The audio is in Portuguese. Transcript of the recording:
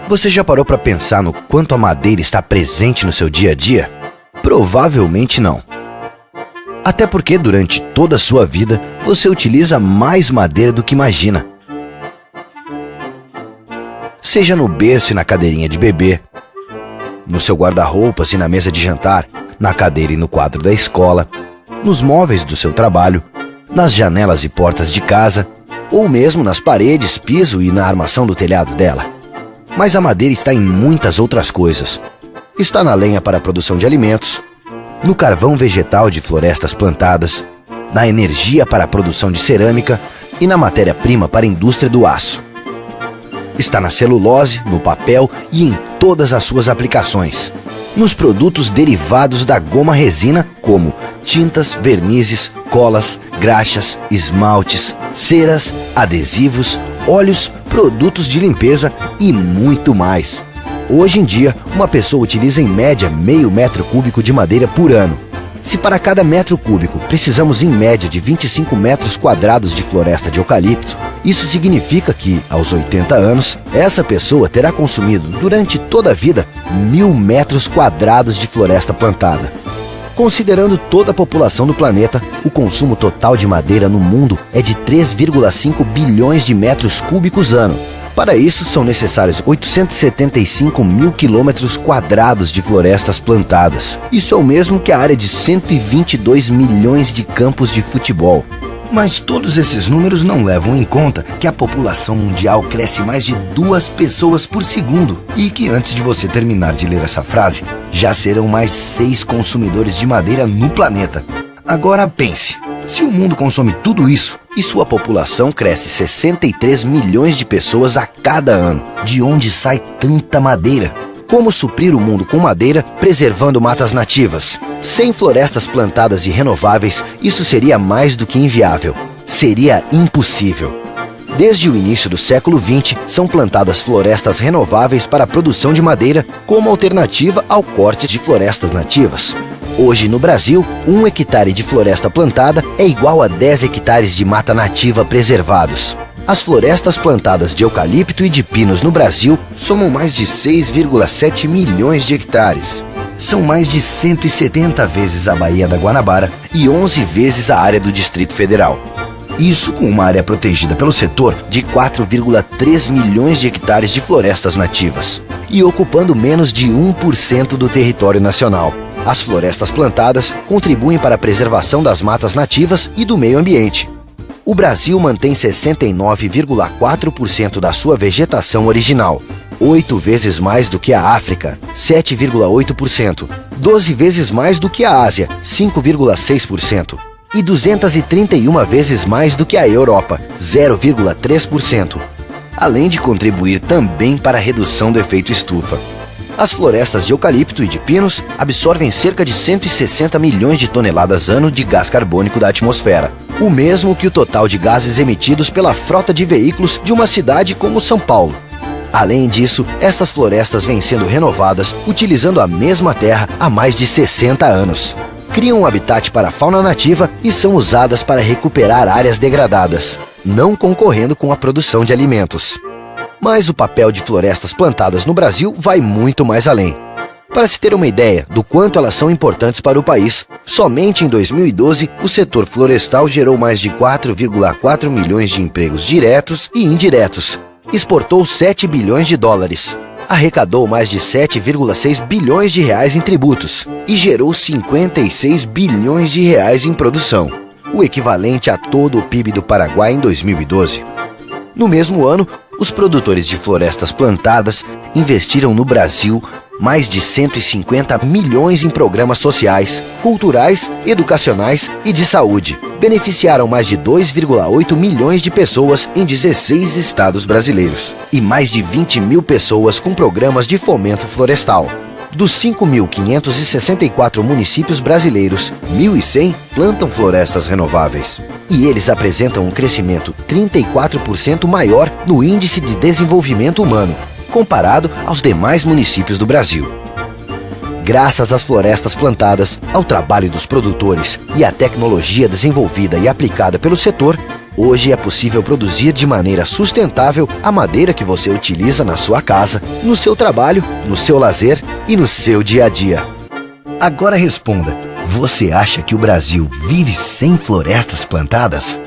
Você já parou para pensar no quanto a madeira está presente no seu dia a dia? Provavelmente não. Até porque durante toda a sua vida você utiliza mais madeira do que imagina. Seja no berço e na cadeirinha de bebê, no seu guarda-roupas e na mesa de jantar, na cadeira e no quadro da escola, nos móveis do seu trabalho, nas janelas e portas de casa, ou mesmo nas paredes, piso e na armação do telhado dela. Mas a madeira está em muitas outras coisas. Está na lenha para a produção de alimentos, no carvão vegetal de florestas plantadas, na energia para a produção de cerâmica e na matéria-prima para a indústria do aço. Está na celulose, no papel e em todas as suas aplicações. Nos produtos derivados da goma resina, como tintas, vernizes, colas, graxas, esmaltes, ceras, adesivos, óleos, produtos de limpeza e muito mais. Hoje em dia, uma pessoa utiliza em média meio metro cúbico de madeira por ano. Se para cada metro cúbico precisamos em média de 25 metros quadrados de floresta de eucalipto, isso significa que, aos 80 anos, essa pessoa terá consumido durante toda a vida 1.000 metros quadrados de floresta plantada. Considerando toda a população do planeta, o consumo total de madeira no mundo é de 3,5 bilhões de metros cúbicos ano. Para isso, são necessários 875 mil quilômetros quadrados de florestas plantadas. Isso é o mesmo que a área de 122 milhões de campos de futebol. Mas todos esses números não levam em conta que a população mundial cresce mais de 2 pessoas por segundo e que antes de você terminar de ler essa frase, já serão mais 6 consumidores de madeira no planeta. Agora pense, se o mundo consome tudo isso e sua população cresce 63 milhões de pessoas a cada ano, de onde sai tanta madeira? Como suprir o mundo com madeira, preservando matas nativas? Sem florestas plantadas e renováveis, isso seria mais do que inviável. Seria impossível. Desde o início do século XX, são plantadas florestas renováveis para a produção de madeira como alternativa ao corte de florestas nativas. Hoje, no Brasil, 1 hectare de floresta plantada é igual a 10 hectares de mata nativa preservados. As florestas plantadas de eucalipto e de pinos no Brasil somam mais de 6,7 milhões de hectares. São mais de 170 vezes a Baía da Guanabara e 11 vezes a área do Distrito Federal. Isso com uma área protegida pelo setor de 4,3 milhões de hectares de florestas nativas e ocupando menos de 1% do território nacional. As florestas plantadas contribuem para a preservação das matas nativas e do meio ambiente. O Brasil mantém 69,4% da sua vegetação original, 8 vezes mais do que a África, 7,8%, 12 vezes mais do que a Ásia, 5,6%, e 231 vezes mais do que a Europa, 0,3%, além de contribuir também para a redução do efeito estufa. As florestas de eucalipto e de pinos absorvem cerca de 160 milhões de toneladas ano de gás carbônico da atmosfera, o mesmo que o total de gases emitidos pela frota de veículos de uma cidade como São Paulo. Além disso, essas florestas vêm sendo renovadas utilizando a mesma terra há mais de 60 anos. Criam um habitat para a fauna nativa e são usadas para recuperar áreas degradadas, não concorrendo com a produção de alimentos. Mas o papel de florestas plantadas no Brasil vai muito mais além. Para se ter uma ideia do quanto elas são importantes para o país, somente em 2012 o setor florestal gerou mais de 4,4 milhões de empregos diretos e indiretos, exportou 7 bilhões de dólares, arrecadou mais de 7,6 bilhões de reais em tributos e gerou 56 bilhões de reais em produção, o equivalente a todo o PIB do Paraguai em 2012. No mesmo ano, os produtores de florestas plantadas investiram no Brasil mais de 150 milhões em programas sociais, culturais, educacionais e de saúde. Beneficiaram mais de 2,8 milhões de pessoas em 16 estados brasileiros e mais de 20 mil pessoas com programas de fomento florestal. Dos 5.564 municípios brasileiros, 1.100 plantam florestas renováveis. E eles apresentam um crescimento 34% maior no Índice de Desenvolvimento Humano, comparado aos demais municípios do Brasil. Graças às florestas plantadas, ao trabalho dos produtores e à tecnologia desenvolvida e aplicada pelo setor, Hoje é possível produzir de maneira sustentável a madeira que você utiliza na sua casa, no seu trabalho, no seu lazer e no seu dia a dia. Agora responda: você acha que o Brasil vive sem florestas plantadas?